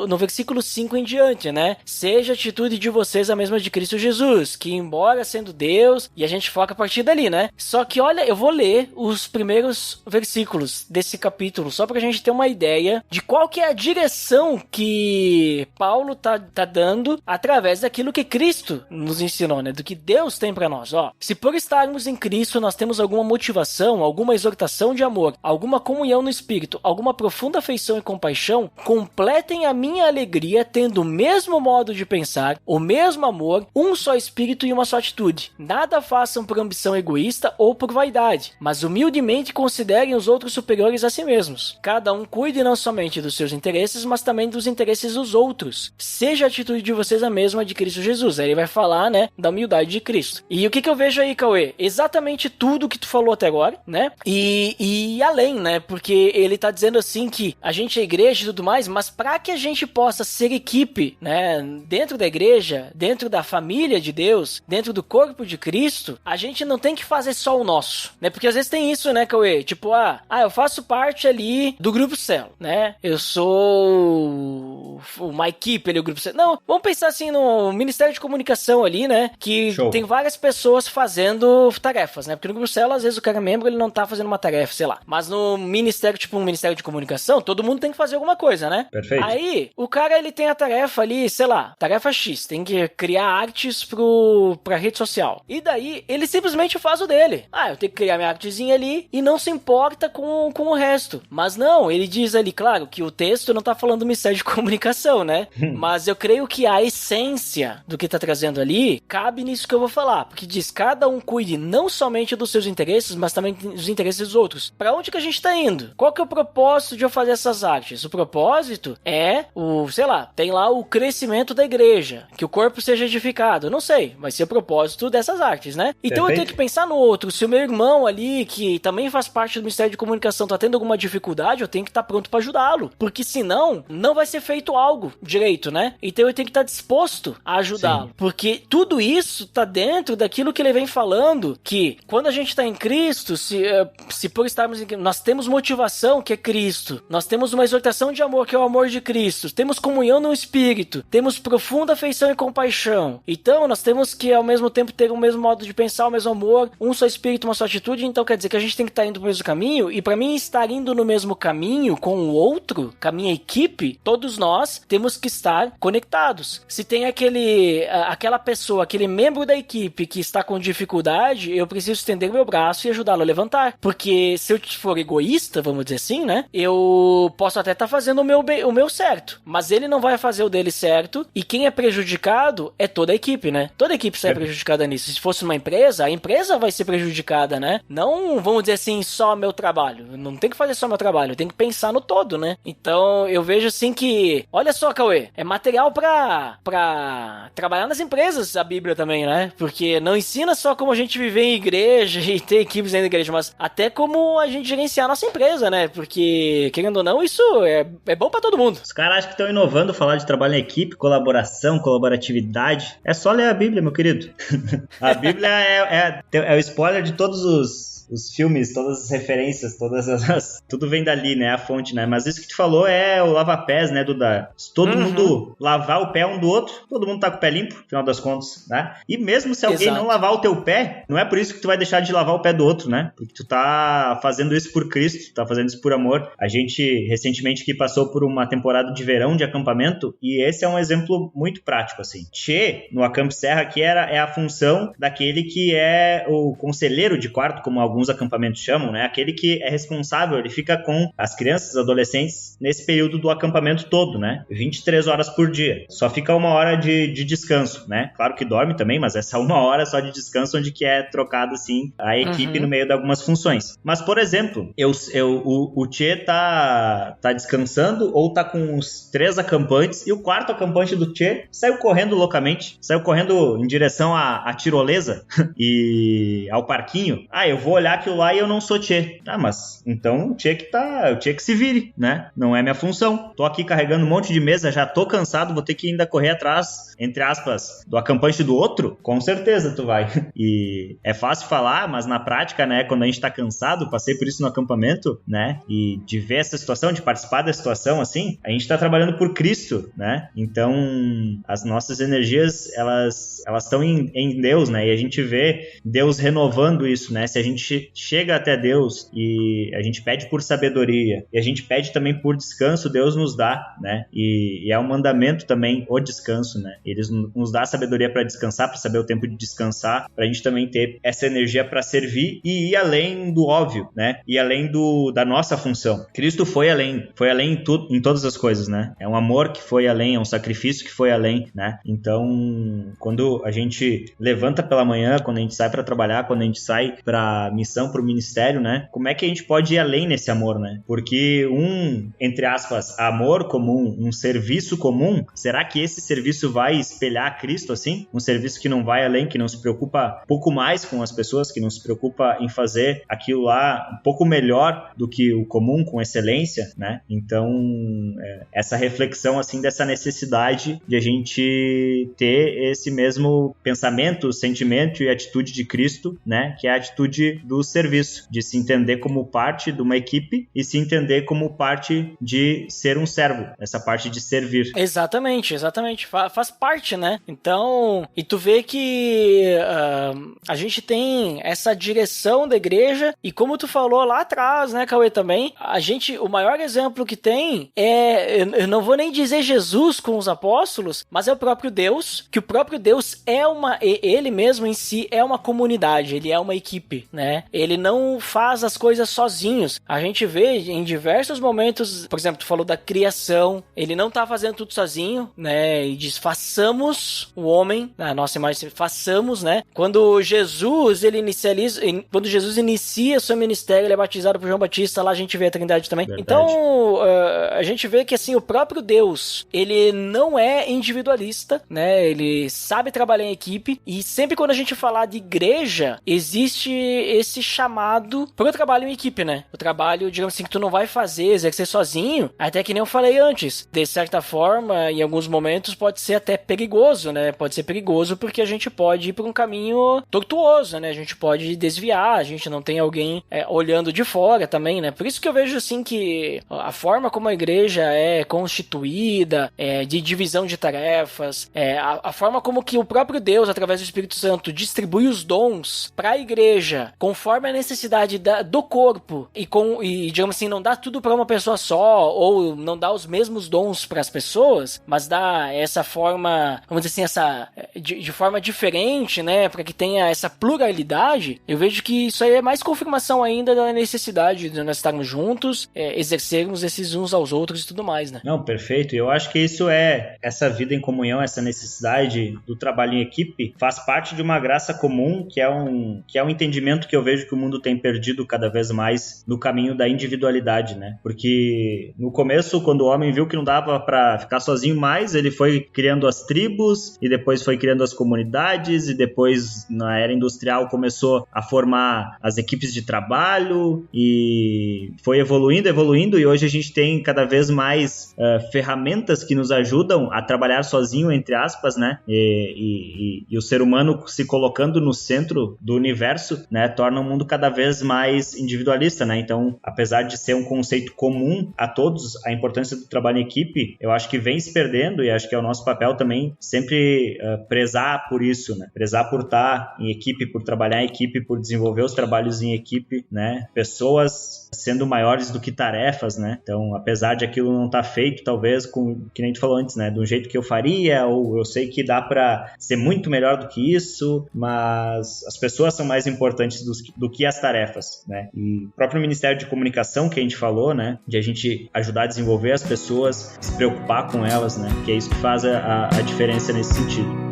no versículo 5 em diante, né? Seja a atitude de vocês a mesma de Cristo Jesus, que embora sendo Deus, e a gente foca a partir dali, né? Só que olha, eu vou ler os primeiros versículos desse capítulo, só pra gente ter uma ideia de qual que é a direção que Paulo tá dando através daquilo que Cristo nos ensinou, né? Do que Deus tem pra nós, ó. Se por estarmos em Cristo nós temos alguma motivação, alguma exortação de amor, alguma comunhão no Espírito, alguma profunda afeição e compaixão, completem a minha alegria tendo o mesmo modo de pensar, o mesmo amor, um só Espírito e uma só atitude. Nada façam por ambição egoísta ou por vaidade, mas humildemente considerem os outros superiores a si mesmos. Cada um cuide não somente dos seus interesses, mas também dos interesses dos outros. Seja a atitude de vocês a mesma de Cristo Jesus. Aí ele vai falar, né, da humildade de Cristo. E o que eu vejo aí, Cauê? Exatamente tudo que tu falou até agora, né? E além, né? Porque ele tá dizendo assim que a gente é igreja e tudo mais, mas para que a gente possa ser equipe, né, dentro da igreja, dentro da família de Deus, dentro do corpo de Cristo, a gente não tem que fazer só o nosso, né? Porque às vezes tem isso, né, Cauê? Tipo, eu faço parte ali do grupo Celo, né? Eu sou uma equipe ali, o grupo Celo. Não, vamos pensar assim no Ministério de Comunicação ali, né? Que tem várias pessoas fazendo tarefas, né? Porque no grupo Celo, às vezes o cara é membro, ele não tá fazendo uma tarefa, sei lá. Mas no ministério, tipo um Ministério de Comunicação, todo mundo tem que fazer alguma coisa, né? Perfeito. Aí, o cara, ele tem a tarefa ali, sei lá, tarefa X, tem que criar artes pra rede social. E daí, ele simplesmente faz o dele. Eu tenho que criar minha artezinha ali e não se importa com o resto. Mas não, ele diz ali, claro, que o texto não tá falando do Ministério de Comunicação, né? Mas eu creio que a essência do que tá trazendo ali cabe nisso que eu vou falar. Porque diz, cada um cuide não somente dos seus interesses, mas também dos interesses dos outros. Pra onde que a gente tá indo? Qual que é o propósito de eu fazer essas artes? O propósito é tem lá o crescimento da igreja, que o corpo seja edificado. Não sei, vai ser o propósito dessas artes, né? Então eu tenho que pensar no outro. Se o meu irmão ali, que também faz parte do Ministério de Comunicação, tá tendo alguma dificuldade, eu tenho que estar pronto pra ajudá-lo. Porque senão, não vai ser feito algo direito, né? Então eu tenho que estar disposto a ajudá-lo. Sim. Porque tudo isso tá dentro daquilo que ele vem falando, que quando a gente tá em Cristo, se por estarmos em Cristo, nós temos motivação, que é Cristo. Nós temos uma exortação de amor, que é o amor de Cristo. Temos comunhão no Espírito. Temos profunda afeição e compaixão. Então, nós temos que, ao mesmo tempo, ter o mesmo modo de pensar, o mesmo amor, um só Espírito, uma só atitude. Então, quer dizer que a gente tem que estar indo pro mesmo caminho. E para mim, estar indo no mesmo caminho com o outro, com a minha equipe, todos nós temos que estar conectados. Se tem aquela pessoa, aquele membro da equipe que está com dificuldade, eu preciso estender meu braço e ajudá-lo a levantar. Porque se eu for egoísta, vamos dizer assim, né? Eu posso até estar fazendo o meu certo, mas ele não vai fazer o dele certo, e quem é prejudicado é toda a equipe, né? Toda a equipe sai prejudicada nisso. Se fosse uma empresa, a empresa vai ser prejudicada, né? Não, vamos dizer assim, só meu trabalho. Não tem que fazer só meu trabalho, eu tenho que pensar no todo, né? Então, eu vejo assim que, olha só, Cauê, é material pra pra trabalhar nas empresas a Bíblia também, né? Porque não ensina só como a gente viver em igreja e ter equipes dentro da igreja, mas até como a gente gerenciar a nossa empresa, né? Porque, querendo ou não, isso é bom pra todo mundo. Os caras acham que estão inovando falar de trabalho em equipe, colaboração, colaboratividade. É só ler a Bíblia, meu querido. A Bíblia é o spoiler de todos os filmes, todas as referências, tudo vem dali, né, a fonte, né, mas isso que tu falou é o lava-pés, né, Duda? Se todo mundo lavar o pé um do outro, todo mundo tá com o pé limpo, no final das contas, né, e mesmo se alguém não lavar o teu pé, não é por isso que tu vai deixar de lavar o pé do outro, né, porque tu tá fazendo isso por Cristo, tu tá fazendo isso por amor. A gente, recentemente, que passou por uma temporada de verão de acampamento, e esse é um exemplo muito prático, assim. Tchê, no Acamp Serra, que é a função daquele que é o conselheiro de quarto, como alguns acampamentos chamam, né? Aquele que é responsável, ele fica com as crianças, adolescentes, nesse período do acampamento todo, né? 23 horas por dia. Só fica 1 hora de descanso, né? Claro que dorme também, mas essa 1 hora só de descanso, onde que é trocado, assim, a equipe no meio de algumas funções. Mas, por exemplo, o Tchê tá descansando ou tá com os 3 acampantes e o 4º acampante do Tchê saiu correndo loucamente, saiu correndo em direção à tirolesa e ao parquinho. Eu vou olhar aquilo lá e eu não sou Tchê. Mas então o Tchê que se vire, né? Não é minha função. Tô aqui carregando um monte de mesa, já tô cansado, vou ter que ainda correr atrás, entre aspas, do acampante do outro? Com certeza tu vai. E é fácil falar, mas na prática, né, quando a gente tá cansado, passei por isso no acampamento, né, e de ver essa situação, de participar da situação, assim, a gente tá trabalhando por Cristo, né? Então, as nossas energias, elas estão em Deus, né? E a gente vê Deus renovando isso, né? Se a gente chega até Deus e a gente pede por sabedoria e a gente pede também por descanso, Deus nos dá, né? E é um mandamento também o descanso, né? Ele nos dá sabedoria para descansar, para saber o tempo de descansar, para a gente também ter essa energia para servir e ir além do óbvio, né? E além da nossa função. Cristo foi além em todas as coisas, né? É um amor que foi além, é um sacrifício que foi além, né? Então, quando a gente levanta pela manhã, quando a gente sai para trabalhar, quando a gente sai para missão, para o ministério, né? Como é que a gente pode ir além nesse amor, né? Porque entre aspas, amor comum, um serviço comum, será que esse serviço vai espelhar Cristo, assim? Um serviço que não vai além, que não se preocupa um pouco mais com as pessoas, que não se preocupa em fazer aquilo lá um pouco melhor do que o comum, com excelência, né? Então, essa reflexão, assim, dessa necessidade de a gente ter esse mesmo pensamento, sentimento e atitude de Cristo, né? Que é a atitude do serviço, de se entender como parte de uma equipe e se entender como parte de ser um servo, essa parte de servir. Exatamente. Faz parte, né? Então, e tu vê que a gente tem essa direção da igreja e como tu falou lá atrás, né, Cauê, também, o maior exemplo que tem eu não vou nem dizer Jesus com os apóstolos, mas é o próprio Deus, que o próprio Deus ele mesmo em si é uma comunidade, ele é uma equipe, né? Ele não faz as coisas sozinhos. A gente vê em diversos momentos, por exemplo, tu falou da criação, ele não tá fazendo tudo sozinho, né? E diz, façamos o homem, a nossa imagem, façamos, né? Quando Jesus inicia seu ministério, ele é batizado por João Batista, lá a gente vê a Trindade também. Verdade. Então, a gente vê que, assim, o próprio Deus, ele não é individualista, né? Ele sabe trabalhar em equipe e sempre quando a gente falar de igreja, existe esse chamado pro trabalho em equipe, né? O trabalho, digamos assim, que tu não vai exercer sozinho, até que nem eu falei antes. De certa forma, em alguns momentos, pode ser até perigoso, né? Pode ser perigoso porque a gente pode ir por um caminho tortuoso, né? A gente pode desviar, a gente não tem alguém olhando de fora também, né? Por isso que eu vejo, assim, que a forma como a igreja é constituída, de divisão de tarefas, a forma como que o próprio Deus, através do Espírito Santo, distribui os dons para a igreja, conforme a necessidade do corpo, e digamos assim, não dá tudo para uma pessoa só, ou não dá os mesmos dons para as pessoas, mas dá essa forma, vamos dizer assim, de forma diferente, né, para que tenha essa pluralidade. Eu vejo que isso aí é mais confirmação ainda da necessidade de nós estarmos juntos, exercermos esses uns aos outros e tudo mais, né? Não, perfeito. Eu acho que isso essa vida em comunhão, essa necessidade do trabalho em equipe, faz parte de uma graça comum, que é um entendimento que eu vejo vejo que o mundo tem perdido cada vez mais no caminho da individualidade, né? Porque no começo, quando o homem viu que não dava para ficar sozinho mais, ele foi criando as tribos e depois foi criando as comunidades e depois na era industrial começou a formar as equipes de trabalho e foi evoluindo e hoje a gente tem cada vez mais ferramentas que nos ajudam a trabalhar sozinho, entre aspas, né? E o ser humano se colocando no centro do universo, né, torna o mundo cada vez mais individualista, né? Então, apesar de ser um conceito comum a todos, a importância do trabalho em equipe, eu acho que vem se perdendo e acho que é o nosso papel também sempre prezar por isso, né? Prezar por estar em equipe, por trabalhar em equipe, por desenvolver os trabalhos em equipe, né? Pessoas sendo maiores do que tarefas, né? Então, apesar de aquilo não estar feito, talvez, que nem tu falou antes, né? Do jeito que eu faria, ou eu sei que dá para ser muito melhor do que isso, mas as pessoas são mais importantes do que as tarefas, né? E o próprio Ministério de Comunicação que a gente falou, né? De a gente ajudar a desenvolver as pessoas, se preocupar com elas, né? Que é isso que faz a diferença nesse sentido.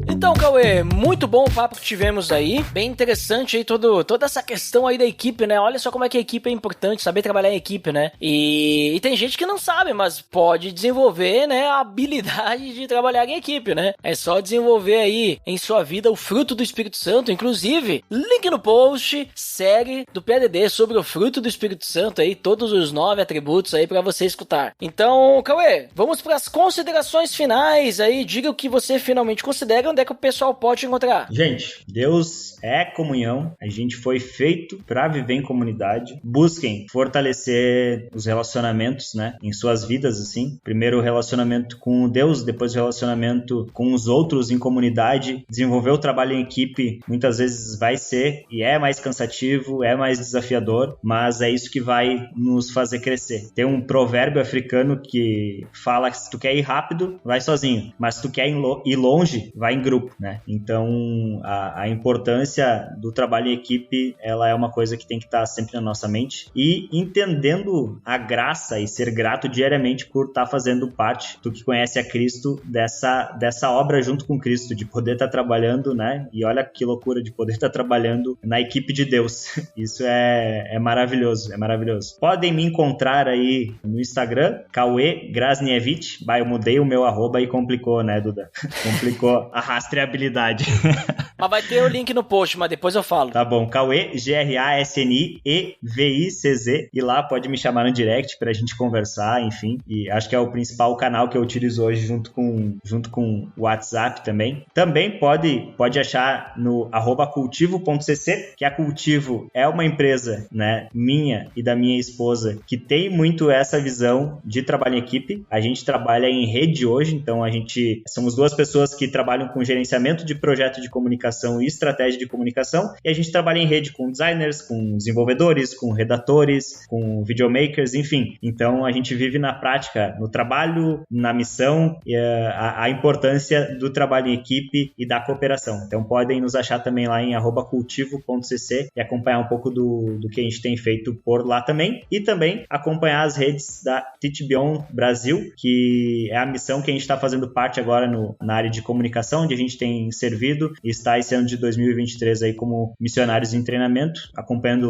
Então, Cauê, muito bom o papo que tivemos aí, bem interessante aí toda essa questão aí da equipe, né? Olha só como é que a equipe é importante, saber trabalhar em equipe, né? E tem gente que não sabe, mas pode desenvolver, né, a habilidade de trabalhar em equipe, né? É só desenvolver aí em sua vida o fruto do Espírito Santo, inclusive, link no post, série do PADD sobre o fruto do Espírito Santo aí, todos os 9 atributos aí pra você escutar. Então, Cauê, vamos pras considerações finais aí, diga o que você finalmente considera, onde é que o pessoal pode encontrar. Gente, Deus é comunhão, a gente foi feito para viver em comunidade. Busquem fortalecer os relacionamentos, né, em suas vidas, assim. Primeiro o relacionamento com Deus, depois o relacionamento com os outros em comunidade. Desenvolver o trabalho em equipe muitas vezes vai ser e é mais cansativo, é mais desafiador, mas é isso que vai nos fazer crescer. Tem um provérbio africano que fala que se tu quer ir rápido, vai sozinho, mas se tu quer ir longe, vai em grupo, né? Então, a importância do trabalho em equipe, ela é uma coisa que tem que estar sempre na nossa mente e entendendo a graça e ser grato diariamente por estar fazendo parte do que conhece a Cristo, dessa obra junto com Cristo, de poder estar trabalhando, né? E olha que loucura de poder estar trabalhando na equipe de Deus. Isso é maravilhoso, é maravilhoso. Podem me encontrar aí no Instagram, Cauê Grasniewicz. Eu mudei o meu arroba e complicou, né, Duda? Complicou a rastreabilidade. Mas vai ter o link no post, mas depois eu falo. Tá bom, Cauê, Grasniewicz, e lá pode me chamar no direct pra gente conversar, enfim, e acho que é o principal canal que eu utilizo hoje junto com o WhatsApp também. Também pode achar no @cultivo.cc, que a Cultivo é uma empresa, né, minha e da minha esposa, que tem muito essa visão de trabalho em equipe. A gente trabalha em rede hoje, então somos duas pessoas que trabalham com gerenciamento de projeto de comunicação e estratégia de comunicação, e a gente trabalha em rede com designers, com desenvolvedores, com redatores, com videomakers, enfim. Então a gente vive na prática, no trabalho, na missão, e a importância do trabalho em equipe e da cooperação. Então podem nos achar também lá em @cultivo.cc e acompanhar um pouco do que a gente tem feito por lá também, e também acompanhar as redes da Teach Beyond Brasil, que é a missão que a gente está fazendo parte agora na área de comunicação, onde a gente tem servido e está esse ano de 2023 aí como missionários em treinamento, acompanhando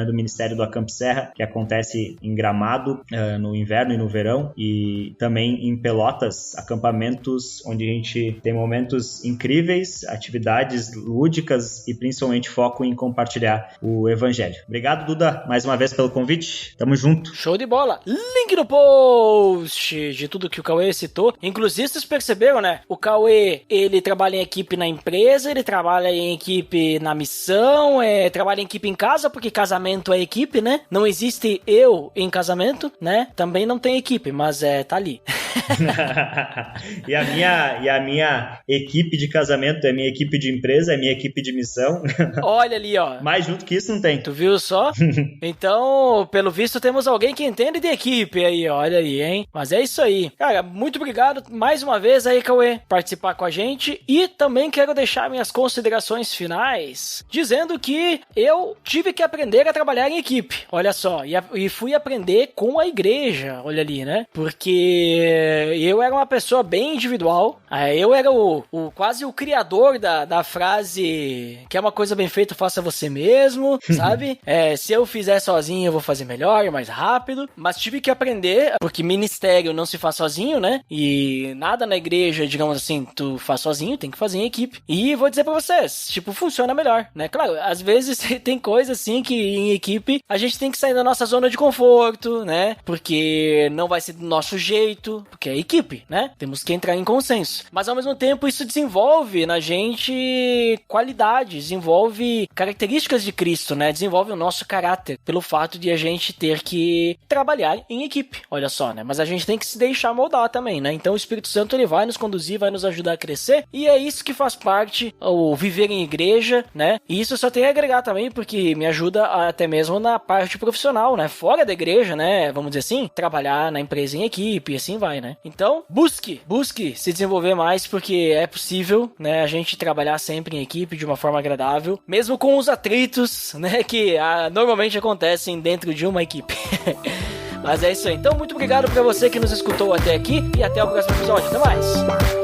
o Ministério do Acamp Serra, que acontece em Gramado no inverno e no verão, e também em Pelotas, acampamentos onde a gente tem momentos incríveis, atividades lúdicas e principalmente foco em compartilhar o Evangelho. Obrigado, Duda, mais uma vez pelo convite. Tamo junto. Show de bola. Link no post de tudo que o Cauê citou. Inclusive, vocês perceberam, né? O Cauê, ele trabalha em equipe na empresa, ele trabalha em equipe na missão, trabalha em equipe em casa, porque casamento é equipe, né? Não existe eu em casamento, né? Também não tem equipe, mas tá ali. E a minha equipe de casamento é minha equipe de empresa, é minha equipe de missão. Olha ali, ó. Mais junto que isso não tem. Tu viu só? Então, pelo visto, temos alguém que entende de equipe aí, ó. Olha aí, hein? Mas é isso aí. Cara, muito obrigado mais uma vez aí, Cauê, participar com a gente. E também quero deixar minhas considerações finais, dizendo que eu tive que aprender a trabalhar em equipe, olha só, e fui aprender com a igreja, olha ali, né? Porque eu era uma pessoa bem individual, eu era quase o criador da frase que é uma coisa bem feita, faça você mesmo, sabe? Se eu fizer sozinho, eu vou fazer melhor e mais rápido, mas tive que aprender, porque ministério não se faz sozinho, né? E nada na igreja, digamos assim, tu faz sozinho, tem que fazer em equipe. E vou dizer pra vocês, tipo, funciona melhor, né? Claro, às vezes tem coisa assim que em equipe a gente tem que sair da nossa zona de conforto, né? Porque não vai ser do nosso jeito, porque é equipe, né? Temos que entrar em consenso. Mas ao mesmo tempo isso desenvolve na gente qualidades, desenvolve características de Cristo, né? Desenvolve o nosso caráter, pelo fato de a gente ter que trabalhar em equipe, olha só, né? Mas a gente tem que se deixar moldar também, né? Então o Espírito Santo ele vai nos conduzir, vai nos ajudar a crescer, e é isso que faz parte o viver em igreja, né? E isso só tem a agregar também, porque me ajuda até mesmo na parte profissional, né? Fora da igreja, né? Vamos dizer assim, trabalhar na empresa em equipe e assim vai, né? Então, busque se desenvolver mais, porque é possível, né? A gente trabalhar sempre em equipe de uma forma agradável, mesmo com os atritos, né? Que normalmente acontecem dentro de uma equipe. Mas é isso aí. Então, muito obrigado pra você que nos escutou até aqui e até o próximo episódio. Até mais!